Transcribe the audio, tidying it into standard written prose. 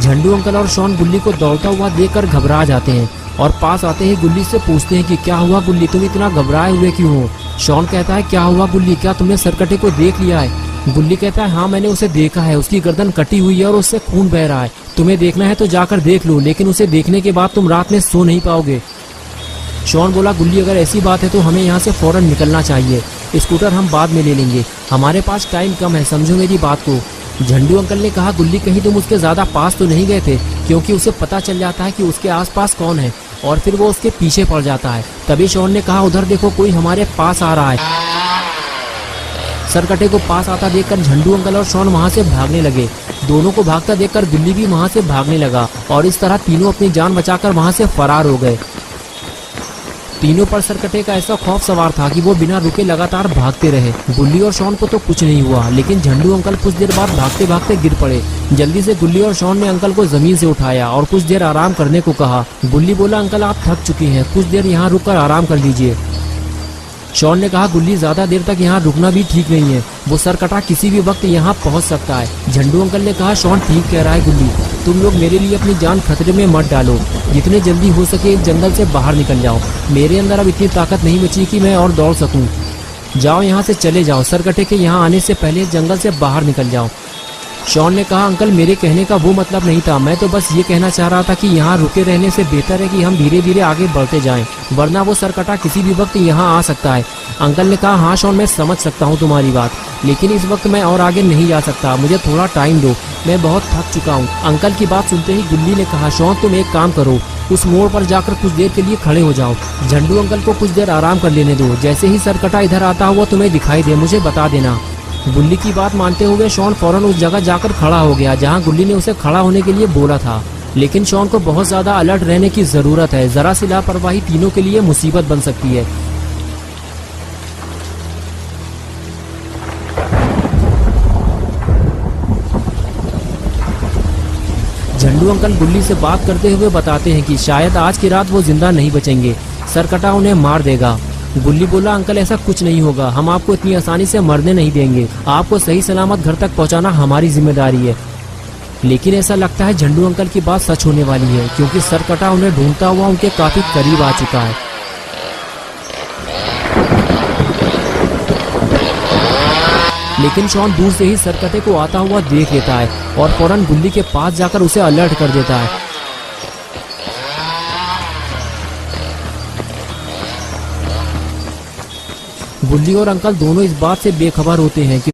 झंडू uncle और Shawn गुल्ली को दौड़ता हुआ देखकर घबरा जाते हैं और पास आते ही गुल्ली से पूछते हैं कि क्या हुआ गुल्ली, तुम इतना घबराए हुए क्यों हो। शॉन कहता है क्या हुआ गुल्ली, क्या तुमने सरकटे को देख लिया है। गुल्ली कहता है हाँ मैंने उसे देखा है, उसकी गर्दन कटी हुई है और उससे खून बह रहा है। तुम्हें देखना है तो जाकर देख लो, लेकिन उसे देखने के बाद तुम रात में सो नहीं पाओगे। शॉन बोला गुल्ली अगर ऐसी बात है तो हमें यहाँ से फौरन निकलना चाहिए, स्कूटर हम बाद में ले लेंगे, हमारे पास टाइम कम है, समझो मेरी बात को। झंडू अंकल ने कहा गुल्ली कहीं तुम उसके ज्यादा पास तो नहीं गए थे, क्योंकि उसे पता चल जाता है कि उसके आसपास कौन है और फिर वो उसके पीछे पड़ जाता है। तभी शॉन ने कहा उधर देखो कोई हमारे पास आ रहा है। सरकटे को पास आता देखकर झंडू अंकल और शॉन वहां से भागने लगे। दोनों को भागता देखकर गुल्ली भी वहां से भागने लगा और इस तरह तीनों अपनी जान बचाकर वहां से फरार हो गए। तीनों पर सरकटे का ऐसा खौफ सवार था कि वो बिना रुके लगातार भागते रहे। गुल्ली और शॉन को तो कुछ नहीं हुआ, लेकिन झंडू अंकल कुछ देर बाद भागते भागते गिर पड़े। जल्दी से गुल्ली और शॉन ने अंकल को जमीन से उठाया और कुछ देर आराम करने को कहा। गुल्ली बोला अंकल आप थक चुके हैं, कुछ देर यहाँ रुककर आराम कर लीजिए। शॉन ने कहा गुल्ली ज्यादा देर तक यहाँ रुकना भी ठीक नहीं है, वो सरकटा किसी भी वक्त यहाँ पहुँच सकता है। झंडू अंकल ने कहा शॉन ठीक कह रहा है गुल्ली, तुम लोग मेरे लिए अपनी जान खतरे में मत डालो, जितने जल्दी हो सके इस जंगल से बाहर निकल जाओ। मेरे अंदर अब इतनी ताकत नहीं बची कि मैं और दौड़ सकूं। जाओ यहाँ से चले जाओ, सरकटे के यहाँ आने से पहले इस जंगल से बाहर निकल जाओ। शॉन ने कहा अंकल मेरे कहने का वो मतलब नहीं था, मैं तो बस ये कहना चाह रहा था कि यहाँ रुके रहने से बेहतर है कि हम धीरे धीरे आगे बढ़ते जाएं, वरना वो सरकटा किसी भी वक्त यहाँ आ सकता है। अंकल ने कहा हाँ शॉन मैं समझ सकता हूँ तुम्हारी बात, लेकिन इस वक्त मैं और आगे नहीं जा सकता, मुझे थोड़ा टाइम दो, मैं बहुत थक चुका हूँ। अंकल की बात सुनते ही गुल्ली ने कहा शॉन तुम एक काम करो, उस मोड़ पर जाकर कुछ देर के लिए खड़े हो जाओ, झंडू अंकल को कुछ देर आराम कर लेने दो, जैसे ही सरकटा इधर आता हुआ तुम्हें दिखाई दे मुझे बता देना। गुल्ली की बात मानते हुए शॉन फौरन उस जगह जाकर खड़ा हो गया जहां गुल्ली ने उसे खड़ा होने के लिए बोला था। लेकिन शॉन को बहुत ज्यादा अलर्ट रहने की जरूरत है, जरा सी लापरवाही तीनों के लिए मुसीबत बन सकती है। झंडू अंकल गुल्ली से बात करते हुए बताते हैं कि शायद आज की रात वो जिंदा नहीं बचेंगे, सरकटा उन्हें मार देगा। गुल्ली बोला अंकल ऐसा कुछ नहीं होगा, हम आपको इतनी आसानी से मरने नहीं देंगे, आपको सही सलामत घर तक पहुंचाना हमारी जिम्मेदारी है। लेकिन ऐसा लगता है झंडू अंकल की बात सच होने वाली है, क्योंकि सरकटा उन्हें ढूंढता हुआ उनके काफी करीब आ चुका है। लेकिन शॉन दूर से ही सरकटे को आता हुआ देख लेता है और फौरन गुल्ली के पास जाकर उसे अलर्ट कर देता है। गुल्ली और अंकल दोनों इस बात से बेखबर होते हैं कि